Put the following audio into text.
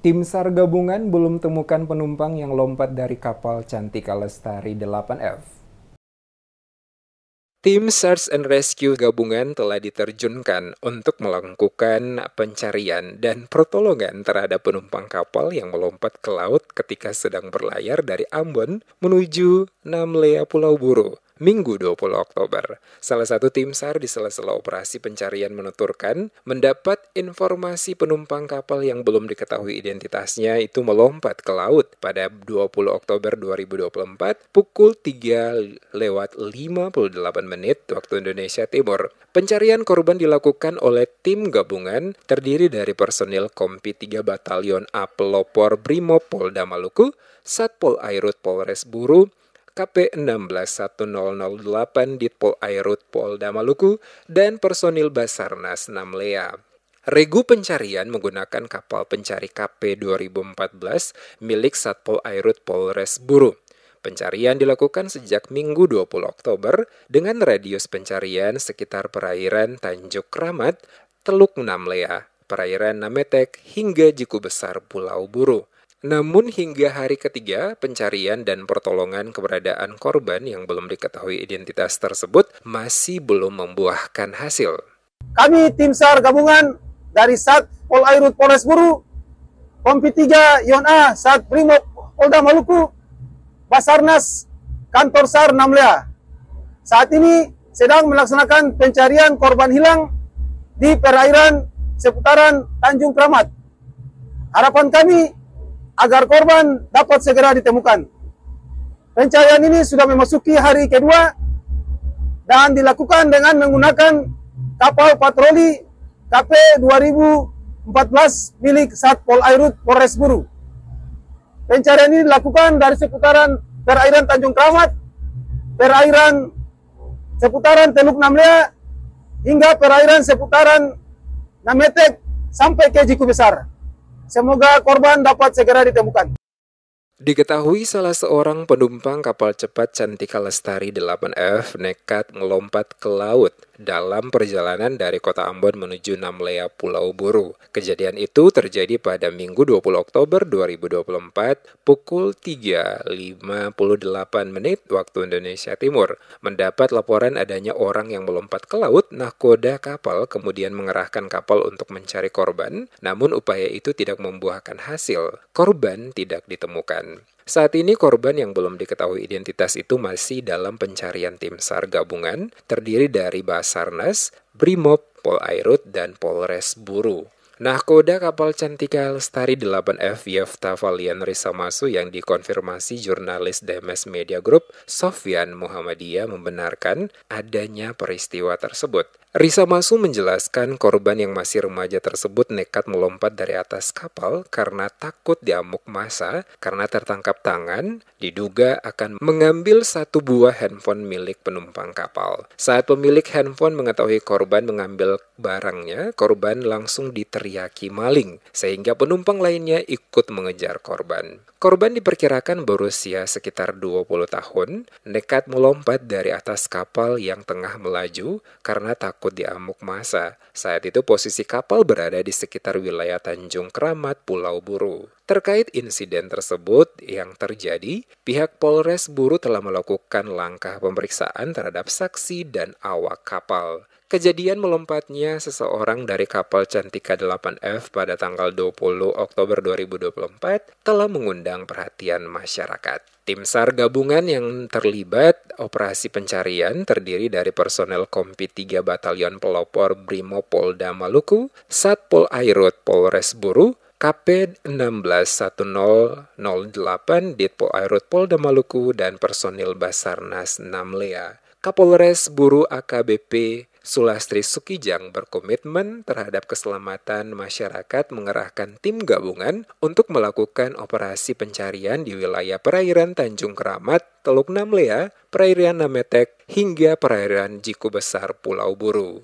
Tim SAR gabungan belum temukan penumpang yang lompat dari kapal Cantika Lestari 8F. Tim Search and Rescue gabungan telah diterjunkan untuk melakukan pencarian dan pertolongan terhadap penumpang kapal yang melompat ke laut ketika sedang berlayar dari Ambon menuju Namlea Pulau Buru, Minggu 20 Oktober. Salah satu tim SAR di sela-sela operasi pencarian menuturkan mendapat informasi penumpang kapal yang belum diketahui identitasnya itu melompat ke laut pada 20 Oktober 2024 pukul 3:58 waktu Indonesia Timur. Pencarian korban dilakukan oleh tim gabungan terdiri dari personil Kompi 3 Batalion A Pelopor Brimob Polda Maluku, Satpol Airut Polres Buru, KP 161008 Ditpol Airut Polda Maluku, dan personil Basarnas Namlea. Regu pencarian menggunakan kapal pencari KP 2014 milik Satpol Airut Polres Buru. Pencarian dilakukan sejak Minggu 20 Oktober dengan radius pencarian sekitar perairan Tanjung Kramat, Teluk Namlea, perairan Nametek, hingga Jiku Besar Pulau Buru. Namun hingga hari ketiga, pencarian dan pertolongan keberadaan korban yang belum diketahui identitas tersebut masih belum membuahkan hasil. Kami tim SAR gabungan dari Satpol Airut Polres Buru, Kompi 3 Yon A, Sat Brimob Polda Maluku, Basarnas Kantor SAR Namlea. Saat ini sedang melaksanakan pencarian korban hilang di perairan seputaran Tanjung Kramat. Harapan kami agar korban dapat segera ditemukan. Pencarian ini sudah memasuki hari kedua dan dilakukan dengan menggunakan kapal patroli KP 2014 milik Satpol Airut Polres Buru. Pencarian ini dilakukan dari seputaran perairan Tanjung Kramat, perairan seputaran Teluk Namlea, hingga perairan seputaran Nametek sampai ke Jiku Besar. Semoga korban dapat segera ditemukan. Diketahui salah seorang penumpang kapal cepat Cantika Lestari 8F nekat melompat ke laut dalam perjalanan dari kota Ambon menuju Namlea Pulau Buru. Kejadian itu terjadi pada Minggu 20 Oktober 2024 pukul 3:58 waktu Indonesia Timur. Mendapat laporan adanya orang yang melompat ke laut, nahkoda kapal kemudian mengerahkan kapal untuk mencari korban, namun upaya itu tidak membuahkan hasil. Korban tidak ditemukan. Saat ini korban yang belum diketahui identitas itu masih dalam pencarian tim SAR gabungan terdiri dari Basarnas, Brimob, Pol Airut, dan Polres Buru. Nahkoda kapal Cantika Lestari 8F Yefta Valian Risamasu yang dikonfirmasi jurnalis DMS Media Group Sofyan Muhammadiyah membenarkan adanya peristiwa tersebut. Risamasu menjelaskan korban yang masih remaja tersebut nekat melompat dari atas kapal karena takut diamuk massa karena tertangkap tangan, diduga akan mengambil satu buah handphone milik penumpang kapal. Saat pemilik handphone mengetahui korban mengambil barangnya, korban langsung diteriaki maling, sehingga penumpang lainnya ikut mengejar korban. Korban diperkirakan berusia sekitar 20 tahun, nekat melompat dari atas kapal yang tengah melaju karena takut diamuk massa. Saat itu posisi kapal berada di sekitar wilayah Tanjung Kramat, Pulau Buru. Terkait insiden tersebut yang terjadi, pihak Polres Buru telah melakukan langkah pemeriksaan terhadap saksi dan awak kapal. Kejadian melompatnya seseorang dari kapal Cantika 8F pada tanggal 20 Oktober 2024 telah mengundang perhatian masyarakat. Tim SAR gabungan yang terlibat operasi pencarian terdiri dari personel Kompi 3 Batalion Pelopor Brimob Polda Maluku, Satpol Airut Polres Buru, KP 161008 Ditpol Airut Polda Maluku, dan personil Basarnas Namlea. Kapolres Buru AKBP Sulastri Sukijang berkomitmen terhadap keselamatan masyarakat mengerahkan tim gabungan untuk melakukan operasi pencarian di wilayah perairan Tanjung Kramat, Teluk Namlea, perairan Nametek, hingga perairan Jiku Besar Pulau Buru.